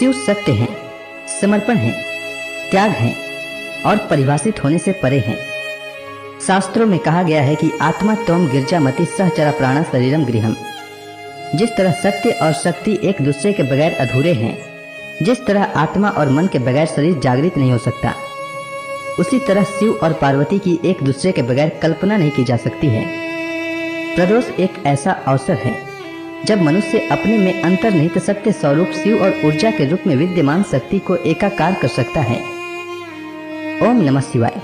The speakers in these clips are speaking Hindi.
शिव सत्य हैं, समर्पण हैं, त्याग हैं और परिभाषित होने से परे हैं। शास्त्रों में कहा गया है कि आत्मा त्वम गिरजामति सहचरा प्राणा शरीरम गृहम। जिस तरह सत्य और शक्ति एक दूसरे के बगैर अधूरे हैं, जिस तरह आत्मा और मन के बगैर शरीर जागृत नहीं हो सकता, उसी तरह शिव और पार्वती की एक दूसरे के बगैर कल्पना नहीं की जा सकती है। प्रदोष एक ऐसा अवसर है जब मनुष्य अपने में अंतर्निहित सत्य स्वरूप शिव और ऊर्जा के रूप में विद्यमान शक्ति को एकाकार कर सकता है। ओम नमः शिवाय।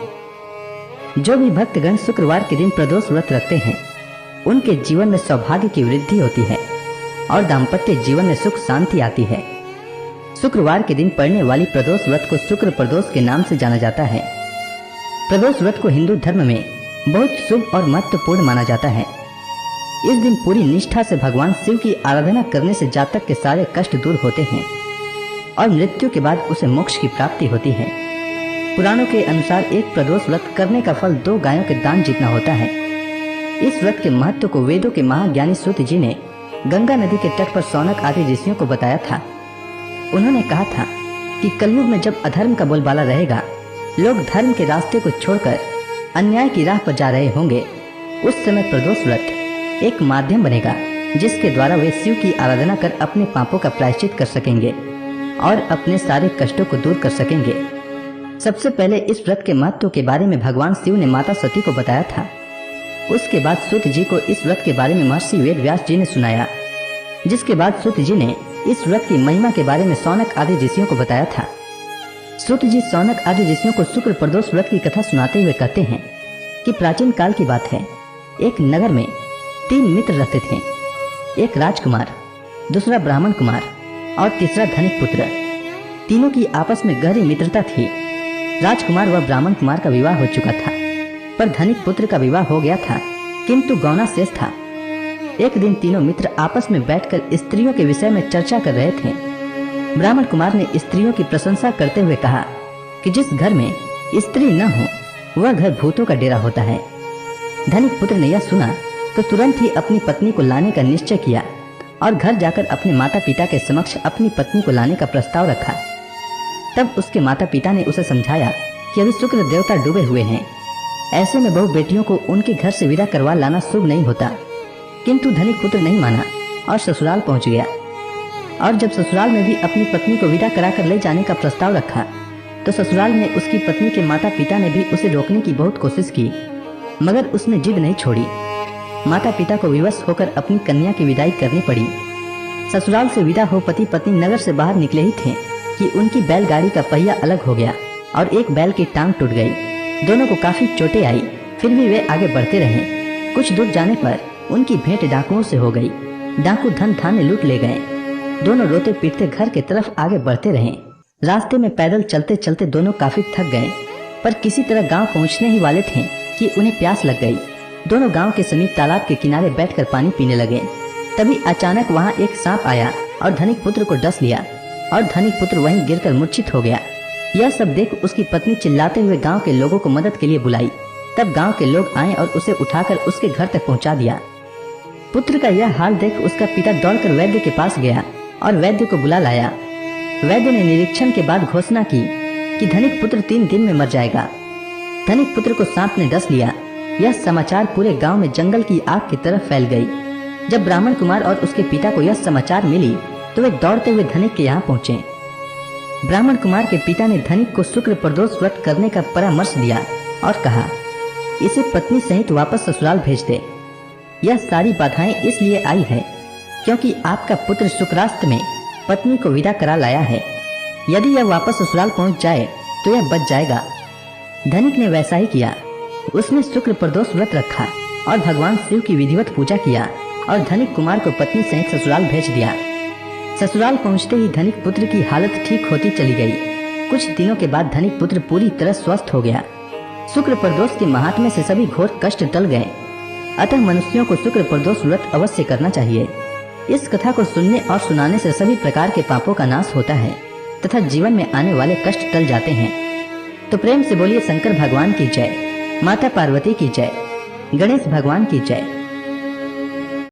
जो भी भक्तगण शुक्रवार के दिन प्रदोष व्रत रखते हैं, उनके जीवन में सौभाग्य की वृद्धि होती है और दाम्पत्य जीवन में सुख शांति आती है। शुक्रवार के दिन पड़ने वाली प्रदोष व्रत को शुक्र प्रदोष के नाम से जाना जाता है। प्रदोष व्रत को हिंदू धर्म में बहुत शुभ और महत्वपूर्ण माना जाता है। इस दिन पूरी निष्ठा से भगवान शिव की आराधना करने से जातक के सारे कष्ट दूर होते हैं और मृत्यु के बाद उसे मोक्ष की प्राप्ति होती है। पुराणों के अनुसार एक प्रदोष व्रत करने का फल 2 गायों के दान जितना होता है। इस व्रत के महत्व को वेदों के महाज्ञानी सूत जी ने गंगा नदी के तट पर शौनक आदि ऋषियों को बताया था। उन्होंने कहा था कि कलयुग में जब अधर्म का बोलबाला रहेगा, लोग धर्म के रास्ते को छोड़कर अन्याय की राह पर जा रहे होंगे, उस समय प्रदोष व्रत एक माध्यम बनेगा जिसके द्वारा वे शिव की आराधना कर अपने पापों का प्रायश्चित कर सकेंगे और अपने सारे कष्टों को दूर कर सकेंगे। सबसे पहले इस व्रत के महत्व के बारे में भगवान शिव ने माता सती को बताया था। उसके बाद सूत जी को इस व्रत के बारे में महर्षि वेद व्यास जी ने सुनाया, जिसके बाद सूत जी ने इस व्रत की महिमा के बारे में शौनक आदि ऋषियों को बताया था। सूत जी शौनक आदि ऋषियों को शुक्र प्रदोष व्रत की कथा सुनाते हुए कहते हैं कि प्राचीन काल की बात है, एक नगर में 3 मित्र रहते थे। एक राजकुमार, दूसरा ब्राह्मण कुमार और तीसरा धनिक पुत्र। तीनों की आपस में गहरी मित्रता थी। राजकुमार व ब्राह्मण कुमार का विवाह हो चुका था, पर धनिक पुत्र का विवाह हो गया था किंतु गौना शेष था। एक दिन तीनों मित्र आपस में बैठकर स्त्रियों के विषय में चर्चा कर रहे थे। ब्राह्मण कुमार ने स्त्रियों की प्रशंसा करते हुए कहा कि जिस घर में स्त्री न हो वह घर भूतों का डेरा होता है। धनिक पुत्र ने यह सुना तो तुरंत ही अपनी पत्नी को लाने का निश्चय किया और घर जाकर अपने माता पिता के समक्ष अपनी पत्नी को लाने का प्रस्ताव रखा। तब उसके माता पिता ने उसे समझाया कि अभी शुक्र देवता डूबे हुए हैं, ऐसे में बहु बेटियों को उनके घर से विदा करवा लाना शुभ नहीं होता। किंतु धनिक पुत्र नहीं माना और ससुराल पहुंच गया। और जब ससुराल में भी अपनी पत्नी को विदा कराकर ले जाने का प्रस्ताव रखा तो ससुराल में उसकी पत्नी के माता पिता ने भी उसे रोकने की बहुत कोशिश की, मगर उसने जिद नहीं छोड़ी। माता पिता को विवश होकर अपनी कन्या की विदाई करनी पड़ी। ससुराल से विदा हो पति पत्नी नगर से बाहर निकले ही थे कि उनकी बैलगाड़ी का पहिया अलग हो गया और एक बैल की टांग टूट गई। दोनों को काफी चोटें आई, फिर भी वे आगे बढ़ते रहे। कुछ दूर जाने पर उनकी भेंट डाकुओं से हो गई। डाकू धन धान्य लूट ले गए। दोनों रोते पीटते घर की तरफ आगे बढ़ते रहे। रास्ते में पैदल चलते चलते दोनों काफी थक गए, पर किसी तरह गांव पहुंचने ही वाले थे कि उन्हें प्यास लग गई। दोनों गांव के समीप तालाब के किनारे बैठकर पानी पीने लगे। तभी अचानक वहां एक सांप आया और धनिक पुत्र को डस लिया और धनिक पुत्र वहीं गिरकर मूर्छित हो गया। यह सब देख उसकी पत्नी चिल्लाते हुए गांव के लोगों को मदद के लिए बुलाई। तब गांव के लोग आए और उसे उठाकर उसके घर तक पहुंचा दिया। पुत्र का यह हाल देख उसका पिता दौड़कर वैद्य के पास गया और वैद्य को बुला लाया। वैद्य ने निरीक्षण के बाद घोषणा की कि धनिक पुत्र 3 दिन में मर जाएगा। धनिक पुत्र को सांप ने डस लिया। यह समाचार पूरे गांव में जंगल की आग की तरह फैल गई। जब ब्राह्मण कुमार और उसके पिता को यह समाचार मिली तो वे दौड़ते हुए धनिक के यहाँ पहुंचे। ब्राह्मण कुमार के पिता ने धनिक को शुक्र प्रदोष व्रत करने का परामर्श दिया और कहा, इसे पत्नी सहित वापस ससुराल भेज दे। यह सारी बाधाएं इसलिए आई है क्योंकि आपका पुत्र शुक्रास्त में पत्नी को विदा करा लाया है। यदि यह वापस ससुराल पहुंच जाए तो यह बच जाएगा। धनिक ने वैसा ही किया। उसने शुक्र प्रदोष व्रत रखा और भगवान शिव की विधिवत पूजा किया और धनिक कुमार को पत्नी सहित ससुराल भेज दिया। ससुराल पहुंचते ही धनिक पुत्र की हालत ठीक होती चली गई। कुछ दिनों के बाद धनिक पुत्र पूरी तरह स्वस्थ हो गया। शुक्र प्रदोष के महात्म्य से सभी घोर कष्ट टल गए। अतः मनुष्यों को शुक्र प्रदोष व्रत अवश्य करना चाहिए। इस कथा को सुनने और सुनाने से सभी प्रकार के पापों का नाश होता है तथा जीवन में आने वाले कष्ट टल जाते हैं। तो प्रेम से बोलिए शंकर भगवान की जय, माता पार्वती की जय, गणेश भगवान की जय।